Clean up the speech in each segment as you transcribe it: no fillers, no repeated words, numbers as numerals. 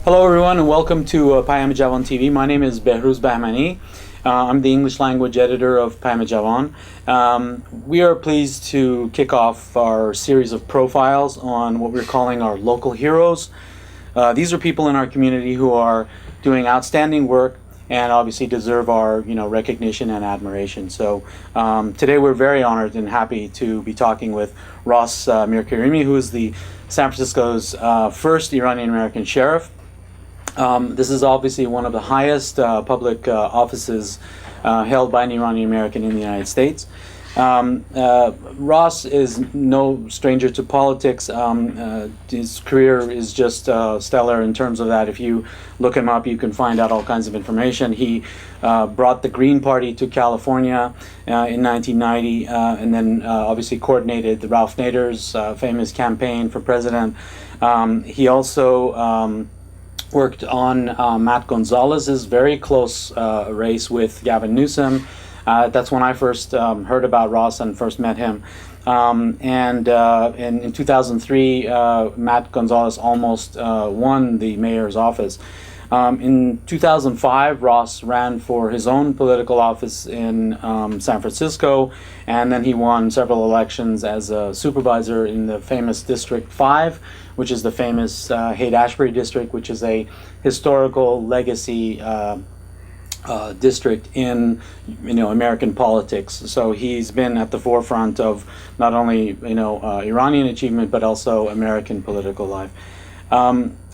Hello everyone and welcome to Payam Javan TV. My name is Behruz Bahmani. I'm the English language editor of Payam Javan. We are pleased to kick off our series of profiles on what we're calling our local heroes. These are people in our community who are doing outstanding work and obviously deserve our recognition and admiration. So today we're very honored and happy to be talking with Ross Mirkarimi, who is the San Francisco's first Iranian American sheriff. This is obviously one of the highest public offices held by an Iranian American in the United States. Ross is no stranger to politics. His career is just stellar in terms of that. If you look him up, you can find out all kinds of information. He brought the Green Party to California in 1990, and then obviously coordinated Ralph Nader's famous campaign for president. He also worked on Matt Gonzalez's very close race with Gavin Newsom. That's when I first heard about Ross and first met him. In 2003, Matt Gonzalez almost won the mayor's office. In 2005, Ross ran for his own political office in San Francisco, and then he won several elections as a supervisor in the famous District 5, which is the famous Haight-Ashbury district, which is a historical legacy district in American politics. So he's been at the forefront of not only Iranian achievement but also American political life.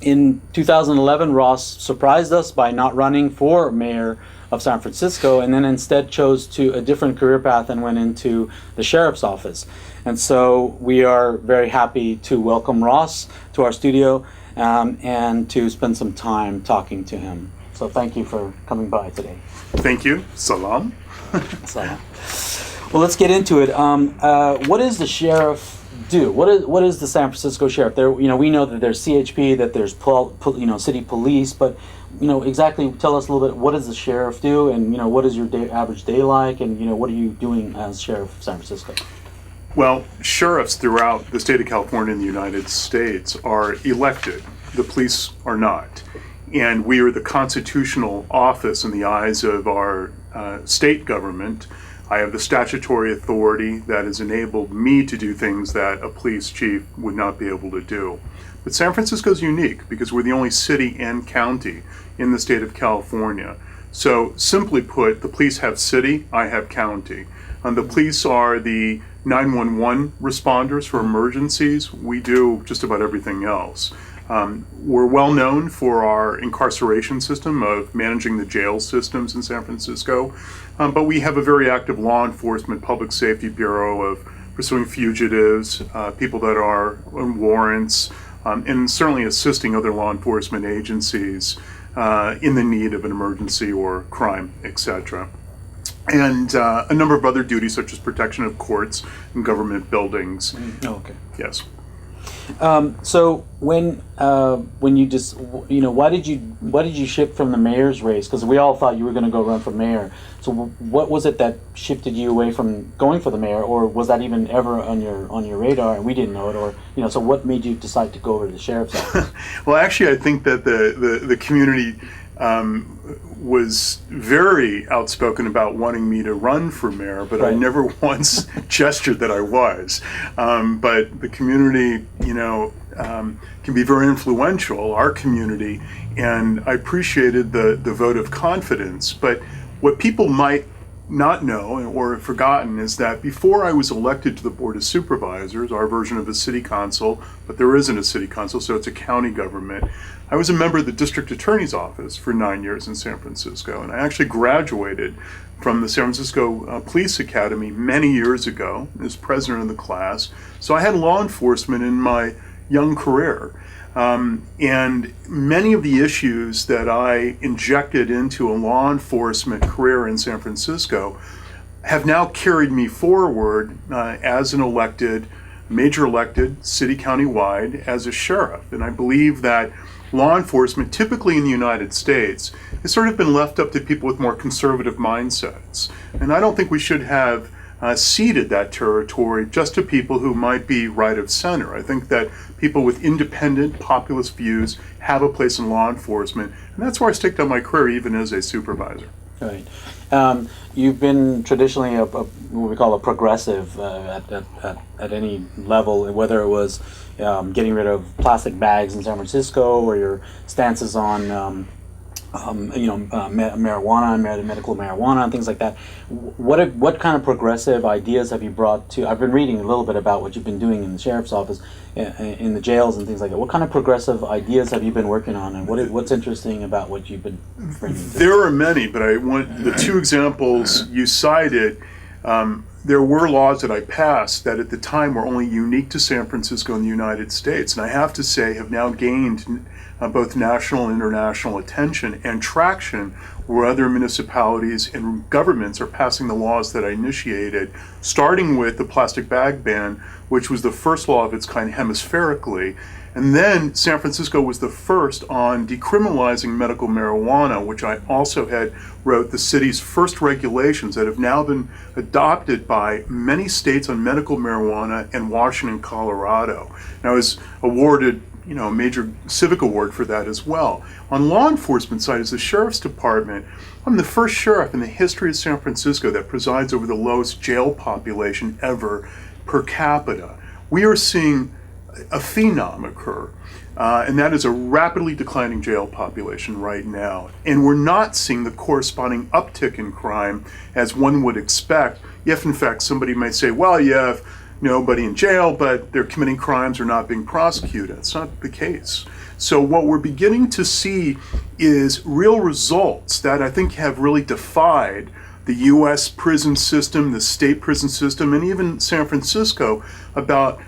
In 2011, Ross surprised us by not running for mayor of San Francisco, and then instead chose a different career path and went into the sheriff's office. And so we are very happy to welcome Ross to our studio and to spend some time talking to him. So thank you for coming by today. Thank you. Salam. Salam. Well, let's get into it. What does the sheriff do? What is the San Francisco sheriff? There, we know that there's CHP, that there's city police, but exactly tell us a little bit. What does the sheriff do, and what is your average day like, and what are you doing as sheriff of San Francisco? Well, sheriffs throughout the state of California and the United States are elected. The police are not. And we are the constitutional office in the eyes of our state government. I have the statutory authority that has enabled me to do things that a police chief would not be able to do. But San Francisco is unique because we're the only city and county in the state of California. So simply put, the police have city, I have county. And the police are the 911 responders for emergencies. We do just about everything else. We're well known for our incarceration system of managing the jail systems in San Francisco, but we have a very active law enforcement public safety bureau of pursuing fugitives, people that are on warrants, and certainly assisting other law enforcement agencies in the need of an emergency or crime, etc. And a number of other duties such as protection of courts and government buildings. Okay. Yes. So when you just why did you shift from the mayor's race? Because we all thought you were going to go run for mayor. So what was it that shifted you away from going for the mayor, or was that even ever on your radar and we didn't know it? Or so what made you decide to go over to the sheriff's office? Well, actually, I think that the community was very outspoken about wanting me to run for mayor, but right. I never once gestured that I was. But the community, can be very influential, our community, and I appreciated the vote of confidence. But what people might not know or have forgotten is that before I was elected to the Board of Supervisors, our version of a city council, but there isn't a city council, so it's a county government, I was a member of the district attorney's office for 9 years in San Francisco, and I actually graduated from the San Francisco Police Academy many years ago as president of the class. So I had law enforcement in my young career. And many of the issues that I injected into a law enforcement career in San Francisco have now carried me forward as an major elected, city county-wide, as a sheriff. And I believe that law enforcement, typically in the United States, has sort of been left up to people with more conservative mindsets. And I don't think we should have ceded that territory just to people who might be right of center. I think that people with independent populist views have a place in law enforcement, and that's where I staked out my career even as a supervisor. Right. You've been traditionally what we call a progressive at any level, whether it was getting rid of plastic bags in San Francisco, or your stances on marijuana and medical marijuana and things like that. What kind of progressive ideas have you brought to? I've been reading a little bit about what you've been doing in the sheriff's office, in the jails and things like that. What kind of progressive ideas have you been working on, and what's interesting about what you've been bringing to? There are many, but I want the two examples you cited. There were laws that I passed that at the time were only unique to San Francisco and the United States, and I have to say have now gained both national and international attention and traction, where other municipalities and governments are passing the laws that I initiated, starting with the plastic bag ban, which was the first law of its kind hemispherically. And then San Francisco was the first on decriminalizing medical marijuana, which I also had wrote the city's first regulations that have now been adopted by many states on medical marijuana, and Washington, Colorado. And I was awarded a major civic award for that as well. On law enforcement side, as the sheriff's department, I'm the first sheriff in the history of San Francisco that presides over the lowest jail population ever per capita. We are seeing a phenom occur, and that is a rapidly declining jail population right now. And we're not seeing the corresponding uptick in crime as one would expect if, in fact, somebody may say, well, you have nobody in jail, but they're committing crimes or not being prosecuted. It's not the case. So what we're beginning to see is real results that I think have really defied the U.S. prison system, the state prison system, and even San Francisco about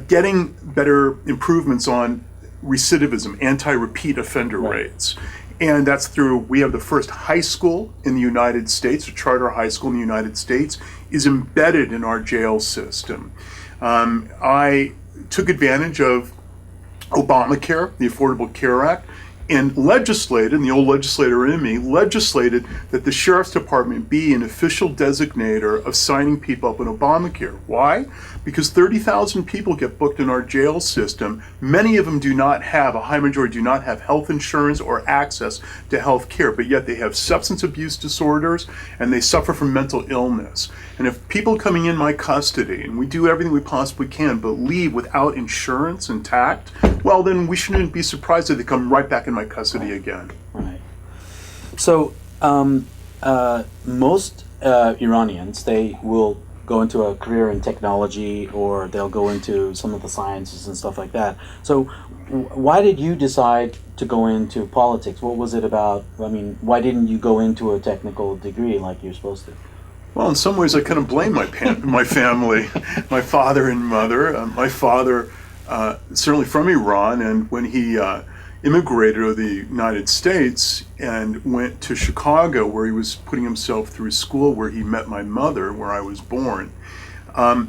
getting better improvements on recidivism, anti-repeat offender rates. And that's through, we have the first high school in the United States, a charter high school in the United States, is embedded in our jail system. I took advantage of Obamacare, the Affordable Care Act, and legislated, and the old legislator in me, legislated that the Sheriff's Department be an official designator of signing people up in Obamacare. Why? Because 30,000 people get booked in our jail system. Many of them do not have, a high majority do not have health insurance or access to health care, but yet they have substance abuse disorders and they suffer from mental illness. And if people coming in my custody, and we do everything we possibly can, but leave without insurance intact, well, then we shouldn't be surprised that they come right back in my custody again. Right. So most Iranians, they will go into a career in technology, or they'll go into some of the sciences and stuff like that. So why did you decide to go into politics? What was it about? I mean, why didn't you go into a technical degree like you're supposed to? Well, in some ways I kind of blame my family, my father and mother. My father, certainly from Iran, and when he immigrated to the United States and went to Chicago, where he was putting himself through school, where he met my mother, where I was born.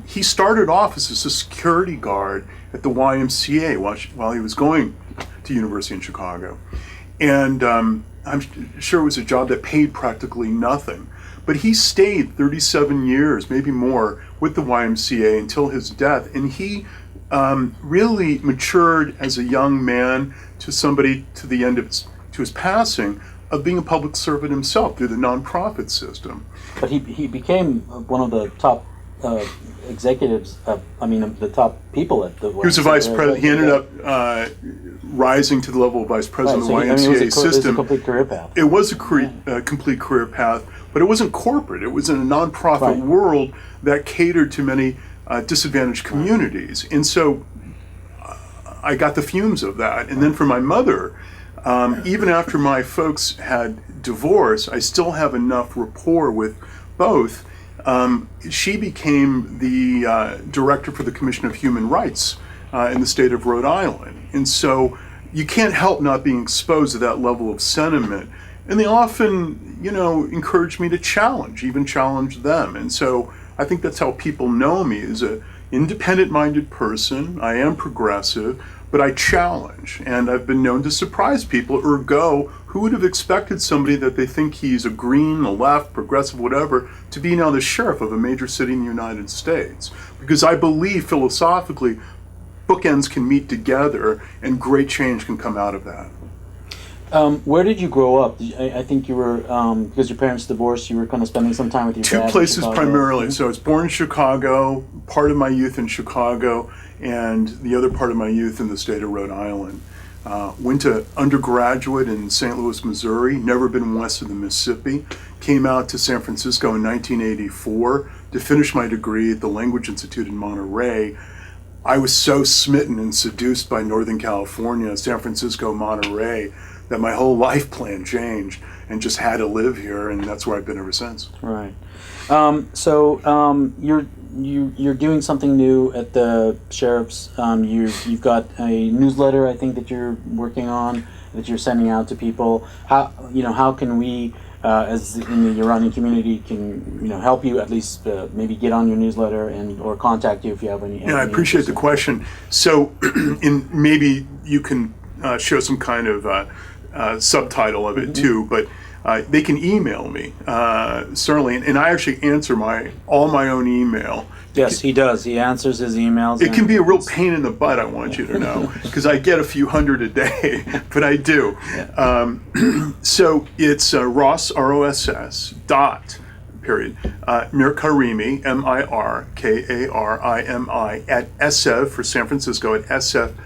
He started off as a security guard at the YMCA while he was going to university in Chicago. And I'm sure it was a job that paid practically nothing. But he stayed 37 years, maybe more, with the YMCA until his death. And he really matured as a young man to somebody to the end of his passing, of being a public servant himself through the nonprofit system. But he became one of the top executives, the top people at the YMCA. He was a vice president. He ended up rising to the level of vice president of the YMCA system. It was a complete career path. It was a complete career path, but it wasn't corporate. It was in a nonprofit world that catered to many disadvantaged communities. And so I got the fumes of that. And then for my mother, even after my folks had divorced, I still have enough rapport with both. She became the director for the Commission of Human Rights in the state of Rhode Island. And so you can't help not being exposed to that level of sentiment. And they often, encourage me to challenge them. And so I think that's how people know me, as an independent-minded person. I am progressive, but I challenge. And I've been known to surprise people, ergo, who who would have expected somebody that they think he's a green, a left, progressive, whatever, to be now the sheriff of a major city in the United States? Because I believe philosophically, bookends can meet together and great change can come out of that. Where did you grow up? I think you were, because your parents divorced, you were kind of spending some time with your dad. Two places in primarily. So I was born in Chicago, part of my youth in Chicago, and the other part of my youth in the state of Rhode Island. Went to undergraduate in St. Louis, Missouri, never been west of the Mississippi. Came out to San Francisco in 1984 to finish my degree at the Language Institute in Monterey. I was so smitten and seduced by Northern California, San Francisco, Monterey, that my whole life plan changed and just had to live here, and that's where I've been ever since. Right. You're doing something new at the sheriff's. You've got a newsletter, I think, that you're working on, that you're sending out to people. How can we, as in the Iranian community, can help you at least maybe get on your newsletter or contact you if you have any. Yeah, I appreciate the question. So, maybe you can show some kind of subtitle of it too, but they can email me certainly, and I actually answer all my own email. Yes, he does. He answers his emails. It can be a real pain in the butt, I want you to know, because I get a few hundred a day, but I do. Yeah. So it's Ross, ROSS, dot, period, Mirkarimi, Mirkarimi, at SF for San Francisco, at sfgov.org.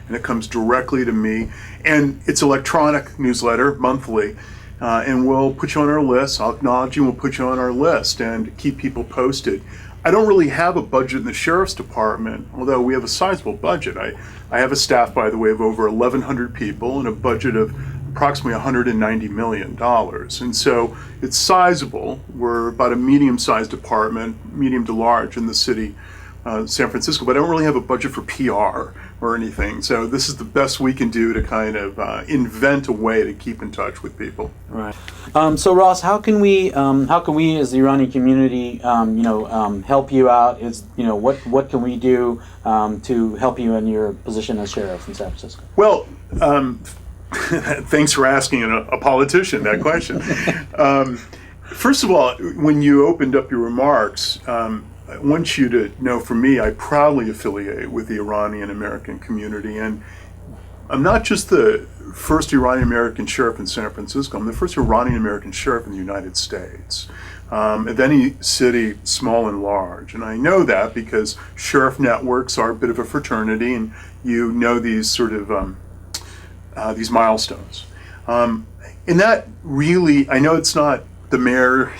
And it comes directly to me. And it's electronic newsletter, monthly. And we'll put you on our list. I'll acknowledge you, we'll put you on our list and keep people posted. I don't really have a budget in the Sheriff's Department, although we have a sizable budget. I have a staff, by the way, of over 1,100 people and a budget of approximately $190 million. And so it's sizable. We're about a medium-sized department, medium to large in the city, San Francisco, but I don't really have a budget for PR or anything. So this is the best we can do to kind of invent a way to keep in touch with people. Right. So Ross, how can we as the Iranian community, help you out? What can we do to help you in your position as sheriff in San Francisco? Well, thanks for asking a politician that question. First of all, when you opened up your remarks, I want you to know, for me, I proudly affiliate with the Iranian American community, and I'm not just the first Iranian American sheriff in San Francisco, I'm the first Iranian American sheriff in the United States, of any city, small and large. And I know that because sheriff networks are a bit of a fraternity, and you know these sort of these milestones. And that really, I know it's not the mayor,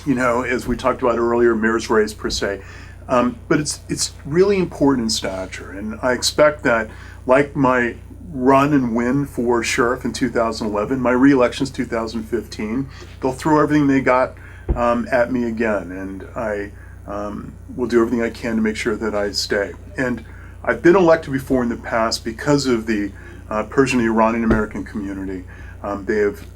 as we talked about earlier, mayor's race per se, but it's really important in stature. And I expect that, like my run and win for sheriff in 2011, my re-election's 2015, they'll throw everything they got at me again. And I will do everything I can to make sure that I stay. And I've been elected before in the past because of the Persian Iranian American community. They have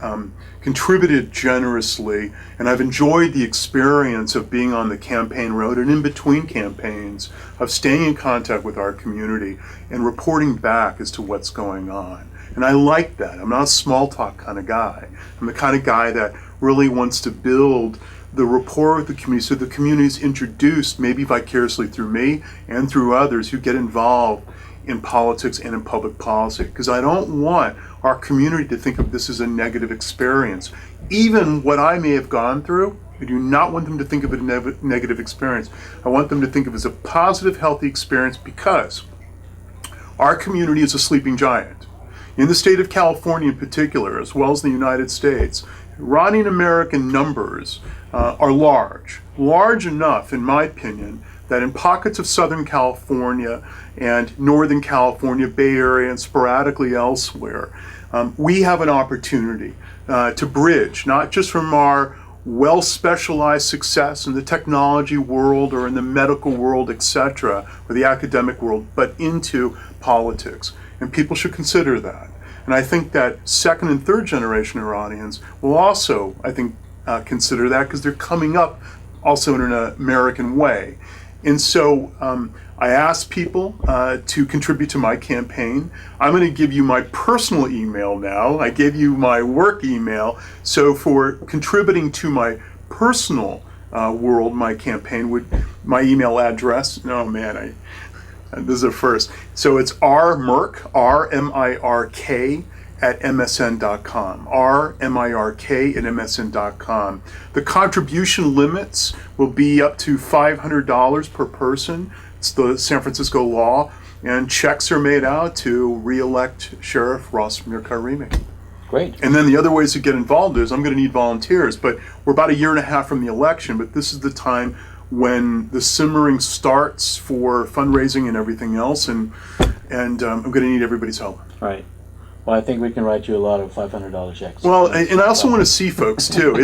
contributed generously, and I've enjoyed the experience of being on the campaign road and in between campaigns, of staying in contact with our community and reporting back as to what's going on. And I like that. I'm not a small talk kind of guy. I'm the kind of guy that really wants to build the rapport with the community so the community is introduced, maybe vicariously through me and through others who get involved in politics and in public policy, because I don't want our community to think of this as a negative experience. Even what I may have gone through, I do not want them to think of it as a negative experience. I want them to think of it as a positive, healthy experience, because our community is a sleeping giant. In the state of California in particular, as well as the United States, Iranian American numbers are large enough, in my opinion, that in pockets of Southern California and Northern California, Bay Area, and sporadically elsewhere, we have an opportunity to bridge, not just from our well-specialized success in the technology world or in the medical world, etc., or the academic world, but into politics. And people should consider that. And I think that second and third generation Iranians will also, I think, consider that, because they're coming up also in an American way. And so I asked people to contribute to my campaign. I'm going to give you my personal email now. I gave you my work email. So for contributing to my personal world, my campaign, my email address, oh man, this is a first. So it's rmirk, R-M-I-R-K, at msn.com, rmirk at msn.com. The contribution limits will be up to $500 per person. It's the San Francisco law, and checks are made out to re-elect Sheriff Ross Mirkarimi. Great. And then the other ways to get involved is I'm going to need volunteers, but we're about 1.5 years from the election, but this is the time when the simmering starts for fundraising and everything else, and I'm going to need everybody's help. Right. Well, I think we can write you a lot of $500 checks. Well, and I also want to see folks too.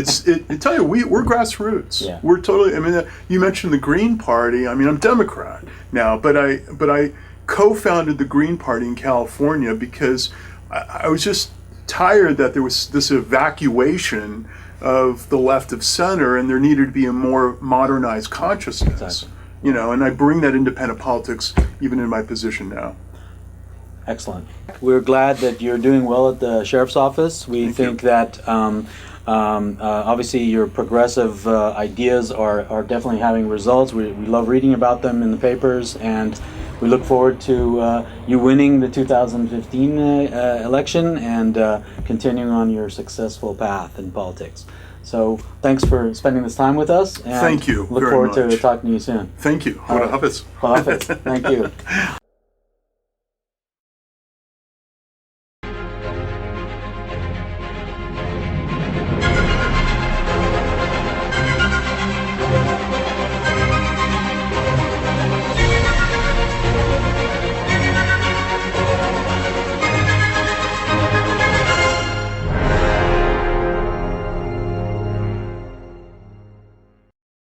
I tell you, we're grassroots. Yeah. We're totally. I mean, you mentioned the Green Party. I mean, I'm Democrat now, but I co-founded the Green Party in California because I was just tired that there was this evacuation of the left of center, and there needed to be a more modernized consciousness. Exactly. You know, and I bring that independent politics even in my position now. Excellent. We're glad that you're doing well at the Sheriff's Office. We think that obviously your progressive ideas are definitely having results. We love reading about them in the papers, and we look forward to you winning the 2015 election and continuing on your successful path in politics. So thanks for spending this time with us. And Thank you look very forward much. to talking to you soon. Thank you. What a Hafiz. Thank you.